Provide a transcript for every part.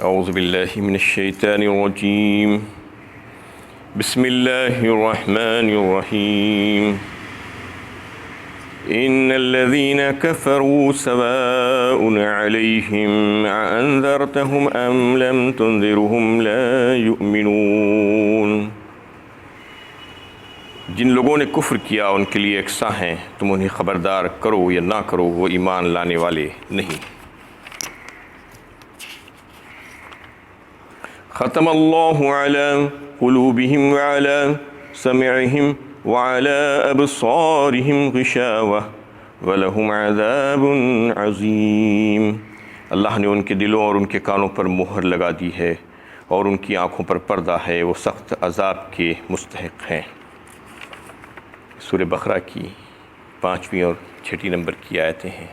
اعوذ باللہ من الشیطان الرجیم بسم اللہ الرحمن الرحیم ان الذین کفروا سواء علیہم انذرتہم ام لم تنذرہم لا یؤمنون۔ جن لوگوں نے کفر کیا ان کے لیے یکساں ہیں، تم انہیں خبردار کرو یا نہ کرو، وہ ایمان لانے والے نہیں۔ ختم اللہ علی قلوبہم وعلی سمعہم وعلی ابصارہم غشاوہ ولہم عذاب عظیم۔ اللہ نے ان کے دلوں اور ان کے کانوں پر مہر لگا دی ہے اور ان کی آنکھوں پر پردہ ہے، وہ سخت عذاب کے مستحق ہیں۔ سورہ بقرہ کی 5ویں اور 6 نمبر کی آیتیں ہیں۔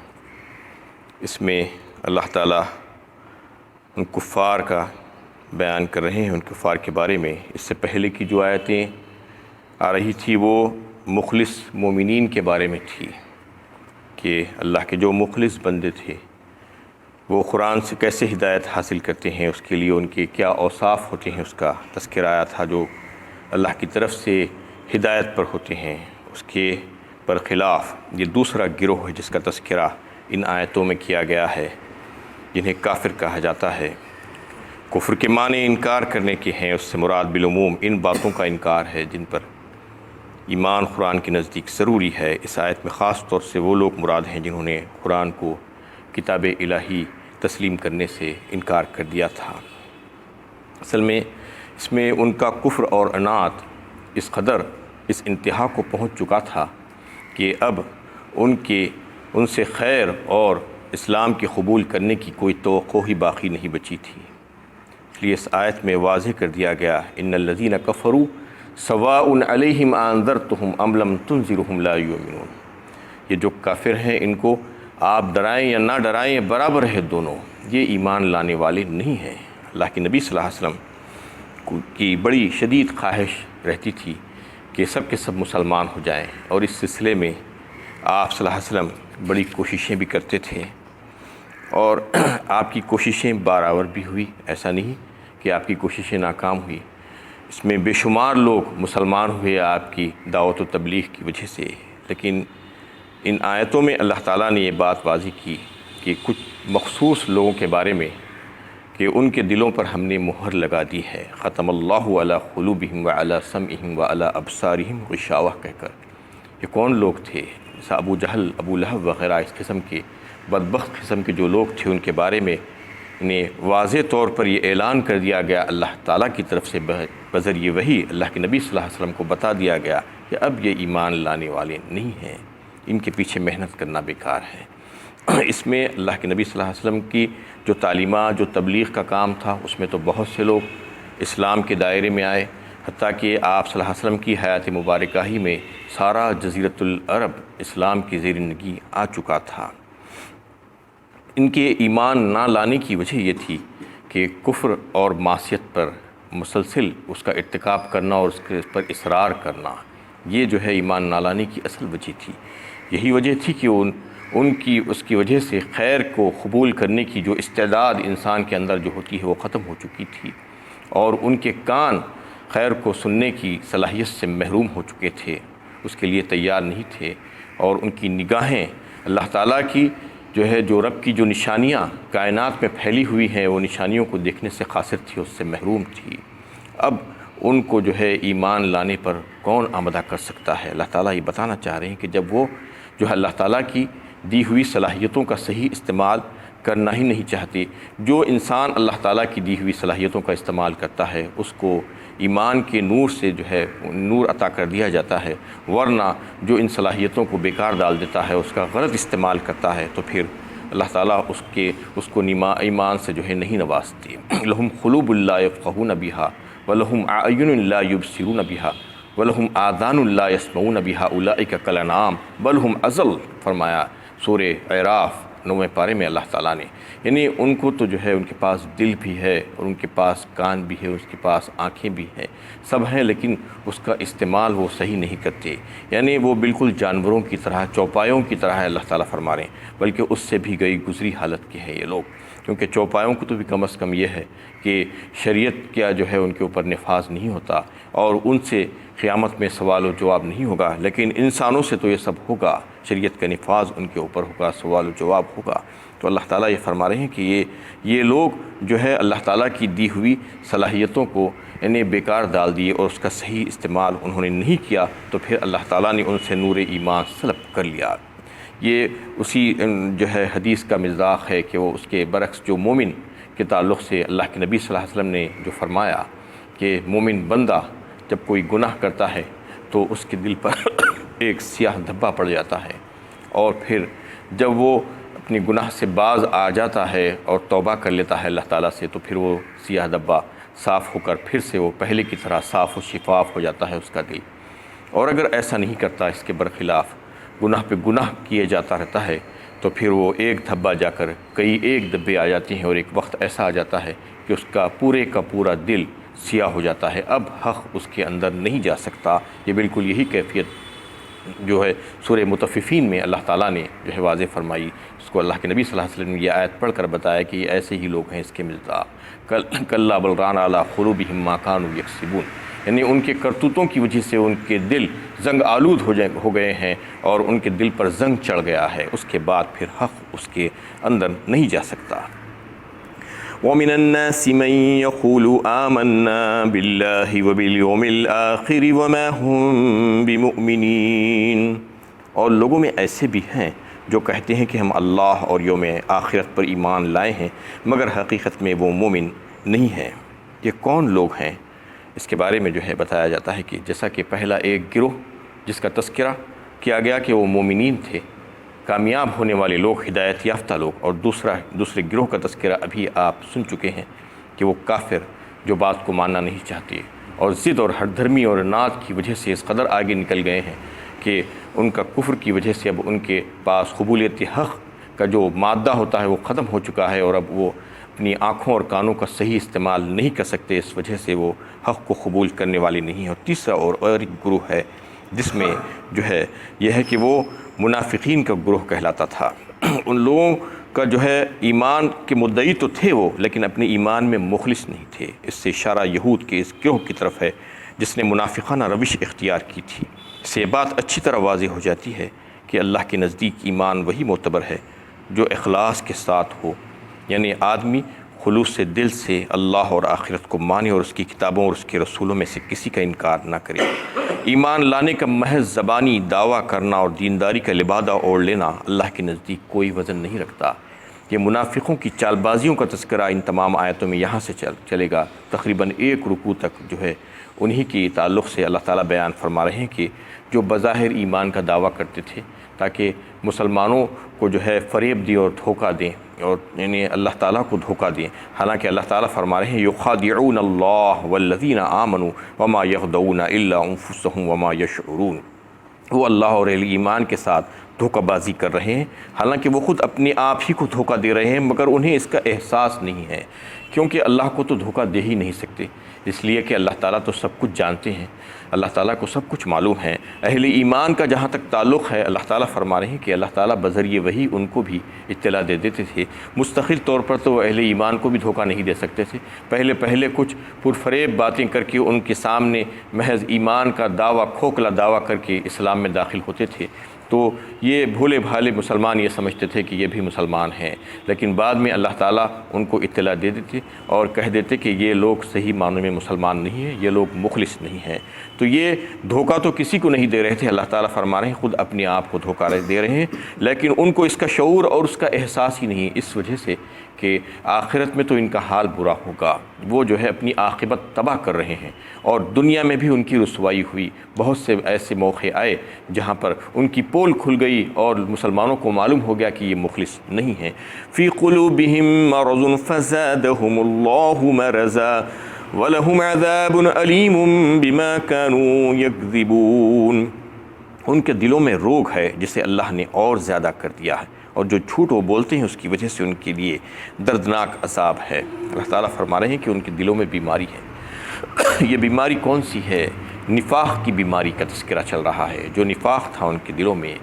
اس میں اللہ تعالیٰ ان کفار کا بیان کر رہے ہیں، ان کفار کے بارے میں۔ اس سے پہلے کی جو آیتیں آ رہی تھی وہ مخلص مومنین کے بارے میں تھی، کہ اللہ کے جو مخلص بندے تھے وہ قرآن سے کیسے ہدایت حاصل کرتے ہیں، اس کے لیے ان کے کیا اوصاف ہوتے ہیں، اس کا تذکرہ آیا تھا۔ جو اللہ کی طرف سے ہدایت پر ہوتے ہیں اس کے برخلاف یہ دوسرا گروہ ہے جس کا تذکرہ ان آیتوں میں کیا گیا ہے، جنہیں کافر کہا جاتا ہے۔ کفر کے معنی انکار کرنے کے ہیں، اس سے مراد بالعموم ان باتوں کا انکار ہے جن پر ایمان قرآن کے نزدیک ضروری ہے۔ اس آیت میں خاص طور سے وہ لوگ مراد ہیں جنہوں نے قرآن کو کتاب الہی تسلیم کرنے سے انکار کر دیا تھا۔ اصل میں اس میں ان کا کفر اور عناد اس قدر اس انتہا کو پہنچ چکا تھا کہ اب ان سے خیر اور اسلام کے قبول کرنے کی کوئی توقع ہی باقی نہیں بچی تھی۔ اس لیے اس آیت میں واضح کر دیا گیا ان الذین کفروا سواء علیہم انذرتہم ام لم تنذرہم لا یؤمنون۔ یہ جو کافر ہیں ان کو آپ ڈرائیں یا نہ ڈرائیں برابر ہے دونوں، یہ ایمان لانے والے نہیں ہیں۔ اللہ کے نبی صلی اللہ علیہ وسلم کی بڑی شدید خواہش رہتی تھی کہ سب کے سب مسلمان ہو جائیں، اور اس سلسلے میں آپ صلی اللہ علیہ وسلم بڑی کوششیں بھی کرتے تھے، اور آپ کی کوششیں بارآور بھی ہوئی۔ ایسا نہیں کہ آپ کی کوششیں ناکام ہوئی، اس میں بے شمار لوگ مسلمان ہوئے آپ کی دعوت و تبلیغ کی وجہ سے۔ لیکن ان آیتوں میں اللہ تعالیٰ نے یہ بات واضح کی کہ کچھ مخصوص لوگوں کے بارے میں کہ ان کے دلوں پر ہم نے مہر لگا دی ہے۔ ختم اللہ علی قلوبہم وعلی سمعہم وعلی ابصارہم غشاوہ کہہ کر۔ یہ کون لوگ تھے؟ جیسا ابو جہل، ابو لہب وغیرہ اس قسم کے بدبخت قسم کے جو لوگ تھے، ان کے بارے میں انہیں واضح طور پر یہ اعلان کر دیا گیا اللہ تعالیٰ کی طرف سے بذریعہ وحی، اللہ کے نبی صلی اللہ علیہ وسلم کو بتا دیا گیا کہ اب یہ ایمان لانے والے نہیں ہیں، ان کے پیچھے محنت کرنا بیکار ہے۔ اس میں اللہ کے نبی صلی اللہ علیہ وسلم کی جو تعلیمات، جو تبلیغ کا کام تھا، اس میں تو بہت سے لوگ اسلام کے دائرے میں آئے، حتیٰ کہ آپ صلی اللہ علیہ وسلم کی حیات مبارکہ ہی میں سارا جزیرۃ العرب اسلام کی زیر نگی آ چکا تھا۔ ان کے ایمان نہ لانے کی وجہ یہ تھی کہ کفر اور معصیت پر مسلسل اس کا ارتکاب کرنا اور اس کے پر اصرار کرنا، یہ جو ہے ایمان نہ لانے کی اصل وجہ تھی۔ یہی وجہ تھی کہ اس کی وجہ سے خیر کو قبول کرنے کی جو استعداد انسان کے اندر جو ہوتی ہے وہ ختم ہو چکی تھی، اور ان کے کان خیر کو سننے کی صلاحیت سے محروم ہو چکے تھے، اس کے لیے تیار نہیں تھے، اور ان کی نگاہیں اللہ تعالیٰ کی جو رب کی جو نشانیاں کائنات میں پھیلی ہوئی ہیں وہ نشانیوں کو دیکھنے سے قاصر تھی، اس سے محروم تھی۔ اب ان کو ایمان لانے پر کون آمادہ کر سکتا ہے؟ اللہ تعالیٰ یہ بتانا چاہ رہے ہیں کہ جب وہ اللہ تعالیٰ کی دی ہوئی صلاحیتوں کا صحیح استعمال کرنا ہی نہیں چاہتے۔ جو انسان اللہ تعالیٰ کی دی ہوئی صلاحیتوں کا استعمال کرتا ہے اس کو ایمان کے نور سے نور عطا کر دیا جاتا ہے، ورنہ جو ان صلاحیتوں کو بیکار ڈال دیتا ہے، اس کا غلط استعمال کرتا ہے، تو پھر اللہ تعالیٰ اس کو ایمان سے نہیں نوازتے۔ لہم قلوب لا یفقہون بہا ولہم اعین لا یبصرون بہا ولہم آذان لا یسمعون بہا اولئک کالانعام بل ہم اضل، فرمایا سورہ اعراف 9ویں پارے میں اللہ تعالیٰ نے۔ یعنی ان کو تو ان کے پاس دل بھی ہے، اور ان کے پاس کان بھی ہے، اس کے پاس آنکھیں بھی ہیں، سب ہیں، لیکن اس کا استعمال وہ صحیح نہیں کرتے۔ یعنی وہ بالکل جانوروں کی طرح، چوپایوں کی طرح ہے، اللہ تعالیٰ فرما رہے ہیں، بلکہ اس سے بھی گئی گزری حالت کے ہیں یہ لوگ۔ کیونکہ چوپایوں کو تو بھی کم از کم یہ ہے کہ شریعت کیا جو ہے ان کے اوپر نفاذ نہیں ہوتا اور ان سے قیامت میں سوال و جواب نہیں ہوگا، لیکن انسانوں سے تو یہ سب ہوگا، شریعت کا نفاذ ان کے اوپر ہوگا، سوال و جواب ہوگا۔ تو اللہ تعالیٰ یہ فرما رہے ہیں کہ یہ لوگ جو ہے اللہ تعالیٰ کی دی ہوئی صلاحیتوں کو انہیں بیکار ڈال دیے اور اس کا صحیح استعمال انہوں نے نہیں کیا، تو پھر اللہ تعالیٰ نے ان سے نور ایمان سلب کر لیا۔ یہ اسی جو ہے حدیث کا مصداق ہے کہ وہ اس کے برعکس جو مومن کے تعلق سے اللہ کے نبی صلی اللہ علیہ وسلم نے جو فرمایا کہ مومن بندہ جب کوئی گناہ کرتا ہے تو اس کے دل پر ایک سیاہ دھبا پڑ جاتا ہے، اور پھر جب وہ اپنی گناہ سے باز آ جاتا ہے اور توبہ کر لیتا ہے اللہ تعالیٰ سے، تو پھر وہ سیاہ دھبا صاف ہو کر پھر سے وہ پہلے کی طرح صاف و شفاف ہو جاتا ہے اس کا دل۔ اور اگر ایسا نہیں کرتا، اس کے برخلاف گناہ پہ گناہ کیے جاتا رہتا ہے، تو پھر وہ ایک دھبا جا کر کئی ایک دھبے آ جاتے ہیں، اور ایک وقت ایسا آ جاتا ہے کہ اس کا پورا دل سیاہ ہو جاتا ہے، اب حق اس کے اندر نہیں جا سکتا۔ یہ بالکل یہی کیفیت جو ہے سورہ مطففین میں اللہ تعالیٰ نے جو ہے واضح فرمائی، اس کو اللہ کے نبی صلی اللہ علیہ وسلم نے یہ آیت پڑھ کر بتایا کہ یہ ایسے ہی لوگ ہیں اس کے مصداق، کلا بل ران علی قلوبہم ما کانوا یکسبون، یعنی ان کے کرتوتوں کی وجہ سے ان کے دل زنگ آلود ہو گئے ہیں اور ان کے دل پر زنگ چڑھ گیا ہے، اس کے بعد پھر حق اس کے اندر نہیں جا سکتا۔ وَمِنَ النَّاسِ مَن يَقُولُ آمَنَّا بِاللَّهِ وَبِالْيَوْمِ الْآخِرِ وَمَا هُم بِمُؤْمِنِينَ، اور لوگوں میں ایسے بھی ہیں جو کہتے ہیں کہ ہم اللہ اور یوم آخرت پر ایمان لائے ہیں، مگر حقیقت میں وہ مومن نہیں ہیں۔ یہ کون لوگ ہیں؟ اس کے بارے میں جو ہے بتایا جاتا ہے کہ جیسا کہ پہلا ایک گروہ جس کا تذکرہ کیا گیا کہ وہ مومنین تھے، کامیاب ہونے والے لوگ، ہدایت یافتہ لوگ، اور دوسرے گروہ کا تذکرہ ابھی آپ سن چکے ہیں کہ وہ کافر جو بات کو ماننا نہیں چاہتے اور ضد اور ہٹ دھرمی اور اناد کی وجہ سے اس قدر آگے نکل گئے ہیں کہ ان کا کفر کی وجہ سے اب ان کے پاس قبولیت حق کا جو مادہ ہوتا ہے وہ ختم ہو چکا ہے، اور اب وہ اپنی آنکھوں اور کانوں کا صحیح استعمال نہیں کر سکتے، اس وجہ سے وہ حق کو قبول کرنے والے نہیں ہیں۔ اور تیسرا اور ایک گروہ ہے جس میں جو ہے یہ ہے کہ وہ منافقین کا گروہ کہلاتا تھا۔ ان لوگوں کا جو ہے ایمان کے مدعی تو تھے وہ، لیکن اپنے ایمان میں مخلص نہیں تھے۔ اس سے اشارہ یہود کے اس گروہ کی طرف ہے جس نے منافقانہ روش اختیار کی تھی۔ اس سے بات اچھی طرح واضح ہو جاتی ہے کہ اللہ کے نزدیک ایمان وہی معتبر ہے جو اخلاص کے ساتھ ہو، یعنی آدمی خلوص سے دل سے اللہ اور آخرت کو مانے اور اس کی کتابوں اور اس کے رسولوں میں سے کسی کا انکار نہ کرے۔ ایمان لانے کا محض زبانی دعویٰ کرنا اور دینداری کا لبادہ اوڑھ لینا اللہ کے نزدیک کوئی وزن نہیں رکھتا۔ یہ منافقوں کی چال بازیوں کا تذکرہ ان تمام آیتوں میں یہاں سے چلے گا، تقریباً ایک رکوع تک جو ہے انہی کی تعلق سے اللہ تعالیٰ بیان فرما رہے ہیں کہ جو بظاہر ایمان کا دعویٰ کرتے تھے تاکہ مسلمانوں کو جو ہے فریب دیں اور دھوکہ دیں، اور یعنی اللہ تعالیٰ کو دھوکہ دیں، حالانکہ اللہ تعالیٰ فرما رہے ہیں یخادعون اللہ والذین آمنوا وما یخدعون الا انفسهم وما یشعرون، وہ اللہ اور اہل ایمان کے ساتھ دھوکہ بازی کر رہے ہیں، حالانکہ وہ خود اپنے آپ ہی کو دھوکہ دے رہے ہیں، مگر انہیں اس کا احساس نہیں ہے، کیونکہ اللہ کو تو دھوکہ دے ہی نہیں سکتے، اس لیے کہ اللہ تعالیٰ تو سب کچھ جانتے ہیں، اللہ تعالیٰ کو سب کچھ معلوم ہے۔ اہل ایمان کا جہاں تک تعلق ہے، اللہ تعالیٰ فرما رہے ہیں کہ اللہ تعالیٰ بذریعہ وہی ان کو بھی اطلاع دے دیتے تھے، مستقل طور پر تو وہ اہل ایمان کو بھی دھوکہ نہیں دے سکتے تھے، پہلے کچھ پرفریب باتیں کر کے ان کے سامنے محض ایمان کا دعویٰ، کھوکھلا دعویٰ کر کے اسلام میں داخل ہوتے تھے، تو یہ بھولے بھالے مسلمان یہ سمجھتے تھے کہ یہ بھی مسلمان ہیں، لیکن بعد میں اللہ تعالیٰ ان کو اطلاع دے دیتے اور کہہ دیتے کہ یہ لوگ صحیح معنوں میں مسلمان نہیں ہیں، یہ لوگ مخلص نہیں ہیں۔ تو یہ دھوکہ تو کسی کو نہیں دے رہے تھے، اللہ تعالیٰ فرما رہے ہیں خود اپنے آپ کو دھوکہ دے رہے ہیں، لیکن ان کو اس کا شعور اور اس کا احساس ہی نہیں، اس وجہ سے کہ آخرت میں تو ان کا حال برا ہوگا، وہ جو ہے اپنی عاقبت تباہ کر رہے ہیں، اور دنیا میں بھی ان کی رسوائی ہوئی، بہت سے ایسے موقع آئے جہاں پر ان کی پول کھل گئی اور مسلمانوں کو معلوم ہو گیا کہ یہ مخلص نہیں ہیں۔ فی قلوبہم مرض فزادہم اللہ مرضا ولہم عذاب علیم بما كانوا یکذبون، ان کے دلوں میں روگ ہے جسے اللہ نے اور زیادہ کر دیا ہے، اور جو جھوٹ وہ بولتے ہیں اس کی وجہ سے ان کے لیے دردناک عذاب ہے۔ اللہ تعالیٰ فرما رہے ہیں کہ ان کے دلوں میں بیماری ہے۔ یہ بیماری کون سی ہے؟ نفاق کی بیماری کا تذکرہ چل رہا ہے۔ جو نفاق تھا ان کے دلوں میں،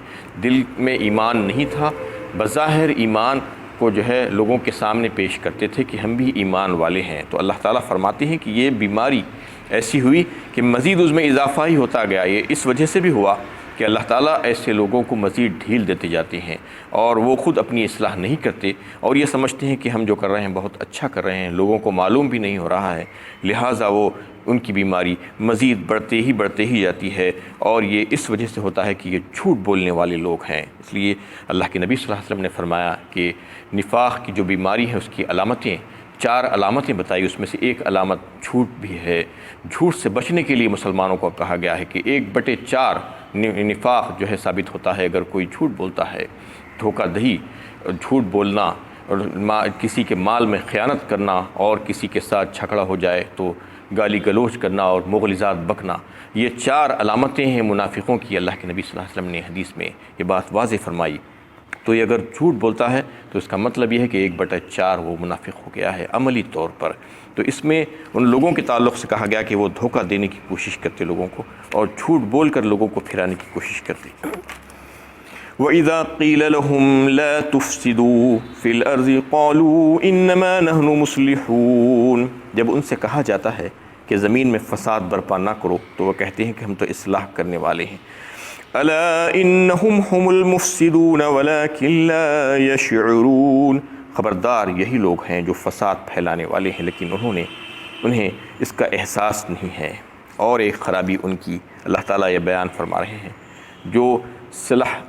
دل میں ایمان نہیں تھا، بظاہر ایمان کو جو ہے لوگوں کے سامنے پیش کرتے تھے کہ ہم بھی ایمان والے ہیں، تو اللہ تعالیٰ فرماتے ہیں کہ یہ بیماری ایسی ہوئی کہ مزید اس میں اضافہ ہی ہوتا گیا۔ یہ اس وجہ سے بھی ہوا کہ اللہ تعالیٰ ایسے لوگوں کو مزید ڈھیل دیتے جاتے ہیں، اور وہ خود اپنی اصلاح نہیں کرتے اور یہ سمجھتے ہیں کہ ہم جو کر رہے ہیں بہت اچھا کر رہے ہیں، لوگوں کو معلوم بھی نہیں ہو رہا ہے، لہٰذا وہ ان کی بیماری مزید بڑھتے ہی جاتی ہے، اور یہ اس وجہ سے ہوتا ہے کہ یہ جھوٹ بولنے والے لوگ ہیں۔ اس لیے اللہ کے نبی صلی اللہ علیہ وسلم نے فرمایا کہ نفاق کی جو بیماری ہے اس کی علامتیں 4 علامتیں بتائی، اس میں سے ایک علامت جھوٹ بھی ہے۔ جھوٹ سے بچنے کے لیے مسلمانوں کو کہا گیا ہے کہ 1/4 نفاق جو ہے ثابت ہوتا ہے اگر کوئی جھوٹ بولتا ہے۔ دھوکہ دہی، جھوٹ بولنا، اور کسی کے مال میں خیانت کرنا، اور کسی کے ساتھ جھگڑا ہو جائے تو گالی گلوچ کرنا اور مغلظات بکنا، یہ 4 علامتیں ہیں منافقوں کی۔ اللہ کے نبی صلی اللہ علیہ وسلم نے حدیث میں یہ بات واضح فرمائی۔ تو یہ اگر جھوٹ بولتا ہے تو اس کا مطلب یہ ہے کہ 1/4 وہ منافق ہو گیا ہے عملی طور پر۔ تو اس میں ان لوگوں کے تعلق سے کہا گیا کہ وہ دھوکہ دینے کی کوشش کرتے لوگوں کو، اور جھوٹ بول کر لوگوں کو پھرانے کی کوشش کرتے۔ وَإِذَا قِيلَ لَهُمْ لَا تُفْسِدُوا فِي الْأَرْضِ قَالُوا إِنَّمَا نَحْنُ مُصْلِحُونَ، جب ان سے کہا جاتا ہے کہ زمین میں فساد برپا نہ کرو تو وہ کہتے ہیں کہ ہم تو اصلاح کرنے والے ہیں۔ أَلَا إِنَّهُمْ هُمُ الْمُفْسِدُونَ وَلَكِنْ لَا يَشْعُرُونَ، خبردار یہی لوگ ہیں جو فساد پھیلانے والے ہیں لیکن انہیں اس کا احساس نہیں ہے۔ اور ایک خرابی ان کی اللہ تعالیٰ یہ بیان فرما رہے ہیں، جو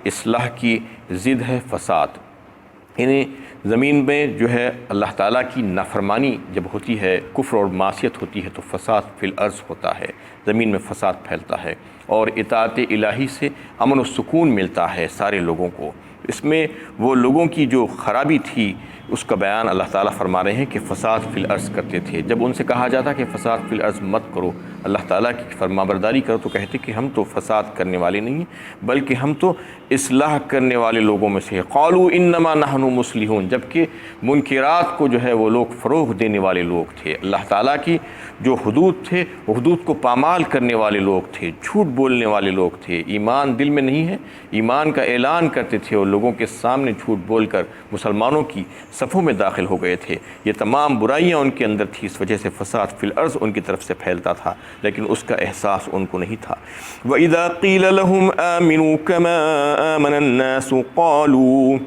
اصلاح کی ضد ہے فساد، یعنی زمین میں جو ہے اللہ تعالیٰ کی نافرمانی جب ہوتی ہے، کفر اور معصیت ہوتی ہے تو فساد فی الارض ہوتا ہے، زمین میں فساد پھیلتا ہے، اور اطاعت الہی سے امن و سکون ملتا ہے سارے لوگوں کو۔ اس میں وہ لوگوں کی جو خرابی تھی اس کا بیان اللہ تعالیٰ فرما رہے ہیں کہ فساد فی الارض کرتے تھے۔ جب ان سے کہا جاتا کہ فساد فی الارض مت کرو، اللہ تعالیٰ کی فرمانبرداری کرو، تو کہتے کہ ہم تو فساد کرنے والے نہیں ہیں بلکہ ہم تو اصلاح کرنے والے لوگوں میں سے ہیں۔ قالوا انما نحن مصلحون، جبکہ منکرات کو جو ہے وہ لوگ فروغ دینے والے لوگ تھے، اللہ تعالیٰ کی جو حدود تھے وہ حدود کو پامال کرنے والے لوگ تھے، جھوٹ بولنے والے لوگ تھے، ایمان دل میں نہیں ہے، ایمان کا اعلان کرتے تھے اور لوگوں کے سامنے جھوٹ بول کر مسلمانوں کی صفوں میں داخل ہو گئے تھے۔ یہ تمام برائیاں ان کے اندر تھی، اس وجہ سے فساد فی الارض ان کی طرف سے پھیلتا تھا، لیکن اس کا احساس ان کو نہیں تھا۔ وَإِذَا قِيلَ لَهُمْ آمِنُوا كَمَا آمَنَ النَّاسُ قَالُوا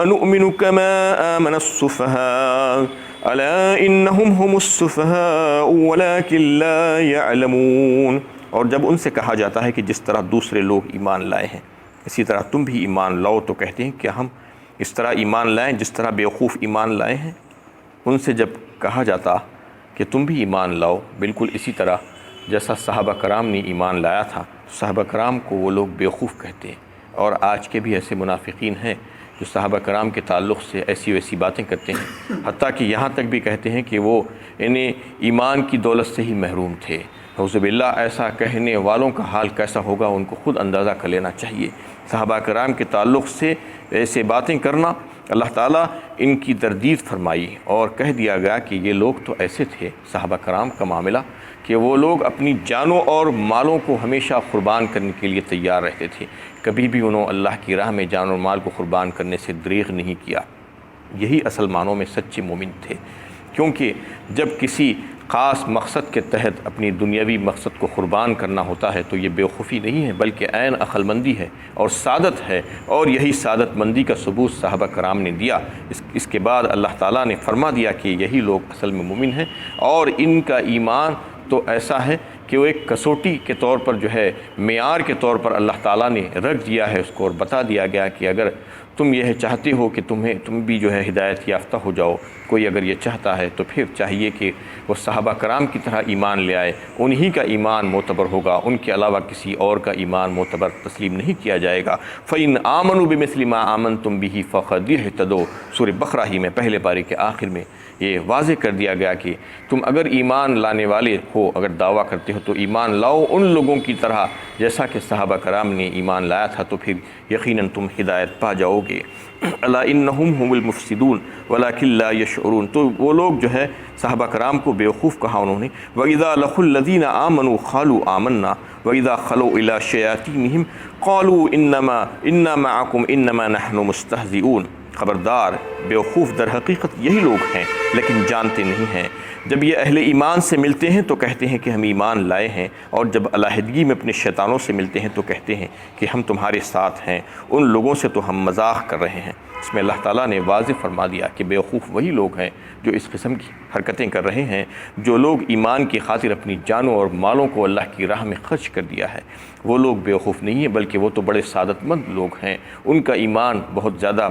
أَنُؤْمِنُ كَمَا آمَنَ السُّفَهَاءُ أَلَا إِنَّهُمْ هُمُ السُّفَهَاءُ وَلَكِنْ لَا يَعْلَمُونَ، اور جب ان سے کہا جاتا ہے کہ جس طرح دوسرے لوگ ایمان لائے ہیں اسی طرح تم بھی ایمان لاؤ، تو کہتے ہیں کہ ہم اس طرح ایمان لائیں جس طرح بیوقوف ایمان لائے ہیں۔ ان سے جب کہا جاتا کہ تم بھی ایمان لاؤ بالکل اسی طرح جیسا صحابہ کرام نے ایمان لایا تھا، صحابہ کرام کو وہ لوگ بیوقوف کہتے ہیں، اور آج کے بھی ایسے منافقین ہیں جو صحابہ کرام کے تعلق سے ایسی ویسی باتیں کرتے ہیں، حتیٰ کہ یہاں تک بھی کہتے ہیں کہ وہ انہیں ایمان کی دولت سے ہی محروم تھے۔ نعوذ باللہ، ایسا کہنے والوں کا حال کیسا ہوگا ان کو خود اندازہ کر لینا چاہیے۔ صحابہ کرام کے تعلق سے ایسے باتیں کرنا، اللہ تعالیٰ ان کی تردید فرمائی اور کہہ دیا گیا کہ یہ لوگ تو ایسے تھے، صحابہ کرام کا معاملہ، کہ وہ لوگ اپنی جانوں اور مالوں کو ہمیشہ قربان کرنے کے لیے تیار رہتے تھے، کبھی بھی انہوں اللہ کی راہ میں جان اور مال کو قربان کرنے سے دریغ نہیں کیا۔ یہی اصل معنوں میں سچے مومن تھے، کیونکہ جب کسی خاص مقصد کے تحت اپنی دنیاوی مقصد کو قربان کرنا ہوتا ہے تو یہ بیوقوفی نہیں ہے بلکہ عین عقل مندی ہے اور سعادت ہے، اور یہی سعادت مندی کا ثبوت صحابہ کرام نے دیا۔ اس کے بعد اللہ تعالیٰ نے فرما دیا کہ یہی لوگ اصل میں مومن ہیں، اور ان کا ایمان تو ایسا ہے کہ وہ ایک کسوٹی کے طور پر جو ہے معیار کے طور پر اللہ تعالیٰ نے رکھ دیا ہے اس کو، اور بتا دیا گیا کہ اگر تم یہ چاہتے ہو کہ تم بھی جو ہے ہدایت یافتہ ہو جاؤ، کوئی اگر یہ چاہتا ہے تو پھر چاہیے کہ وہ صحابہ کرام کی طرح ایمان لے آئے، انہی کا ایمان معتبر ہوگا، ان کے علاوہ کسی اور کا ایمان معتبر تسلیم نہیں کیا جائے گا۔ فَإِنْ آمَنُوا بِمِثْلِ مَا آمَنْتُمْ بِهِ فَقَدِ اهْتَدَوْا، سورہ بقرہ ہی میں پہلے پارے کے آخر میں یہ واضح کر دیا گیا کہ تم اگر ایمان لانے والے ہو، اگر دعویٰ کرتے ہو تو ایمان لاؤ ان لوگوں کی طرح جیسا کہ صحابہ کرام نے ایمان لایا تھا، تو پھر یقیناً تم ہدایت پا جاؤ گے۔ الا انہم هم المفسدون ولکن لا یشعرون، تو وہ لوگ جو ہے صحابہ کرام کو بیوقوف کہا انہوں نے۔ وَإِذَا لَقُوا الَّذِينَ آمَنُوا قَالُوا آمَنَّا وَإِذَا خَلَوْا إِلَىٰ شَيَاطِينِهِمْ قَالُوا إِنَّا مَعَكُمْ إِنَّمَا نَحْنُ مُسْتَهْزِئُونَ، خبردار، بیوقوف در حقیقت یہی لوگ ہیں لیکن جانتے نہیں ہیں۔ جب یہ اہل ایمان سے ملتے ہیں تو کہتے ہیں کہ ہم ایمان لائے ہیں، اور جب علیحدگی میں اپنے شیطانوں سے ملتے ہیں تو کہتے ہیں کہ ہم تمہارے ساتھ ہیں، ان لوگوں سے تو ہم مذاق کر رہے ہیں۔ اس میں اللہ تعالیٰ نے واضح فرما دیا کہ بیوقوف وہی لوگ ہیں جو اس قسم کی حرکتیں کر رہے ہیں۔ جو لوگ ایمان کی خاطر اپنی جانوں اور مالوں کو اللہ کی راہ میں خرچ کر دیا ہے، وہ لوگ بیوقوف نہیں ہیں بلکہ وہ تو بڑے سعادت مند لوگ ہیں، ان کا ایمان بہت زیادہ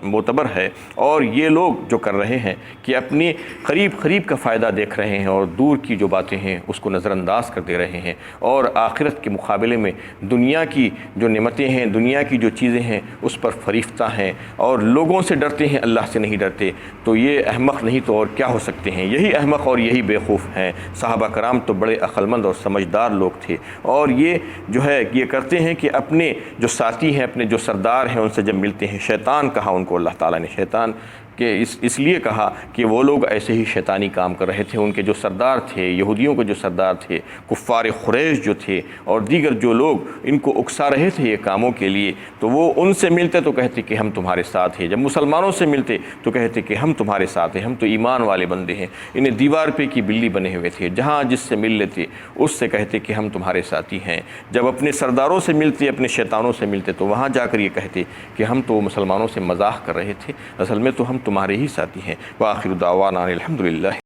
معتبر ہے۔ اور یہ لوگ جو کر رہے ہیں کہ اپنے قریب کا فائدہ دیکھ رہے ہیں اور دور کی جو باتیں ہیں اس کو نظر انداز کر دے رہے ہیں، اور آخرت کے مقابلے میں دنیا کی جو نعمتیں ہیں، دنیا کی جو چیزیں ہیں اس پر فریفتہ ہیں، اور لوگوں سے ڈرتے ہیں، اللہ سے نہیں ڈرتے، تو یہ احمق نہیں تو اور کیا ہو سکتے ہیں؟ یہی احمق اور یہی بیوقوف ہیں۔ صحابہ کرام تو بڑے عقل مند اور سمجھدار لوگ تھے، اور یہ جو ہے یہ کرتے ہیں کہ اپنے جو ساتھی ہیں، اپنے جو سردار ہیں، ان سے جب ملتے ہیں، شیطان کہا ان کو اللہ تعالیٰ نے، شیطان کہ اس لیے کہا کہ وہ لوگ ایسے ہی شیطانی کام کر رہے تھے۔ ان کے جو سردار تھے، یہودیوں کے جو سردار تھے، کفار قریش جو تھے اور دیگر جو لوگ ان کو اکسا رہے تھے یہ کاموں کے لیے، تو وہ ان سے ملتے تو کہتے کہ ہم تمہارے ساتھ ہیں، جب مسلمانوں سے ملتے تو کہتے کہ ہم تمہارے ساتھ ہیں، ہم تو ایمان والے بندے ہیں۔ انہیں دیوار پہ کی بلی بنے ہوئے تھے، جہاں جس سے مل لیتے اس سے کہتے کہ ہم تمہارے ساتھی ہیں۔ جب اپنے سرداروں سے ملتے، اپنے شیطانوں سے ملتے تو وہاں جا کر یہ کہتے کہ ہم تو مسلمانوں سے مذاق کر رہے تھے، اصل میں تو ہم تمہارے ہی ساتھی ہیں۔ وآخر دعوانا الحمدللہ۔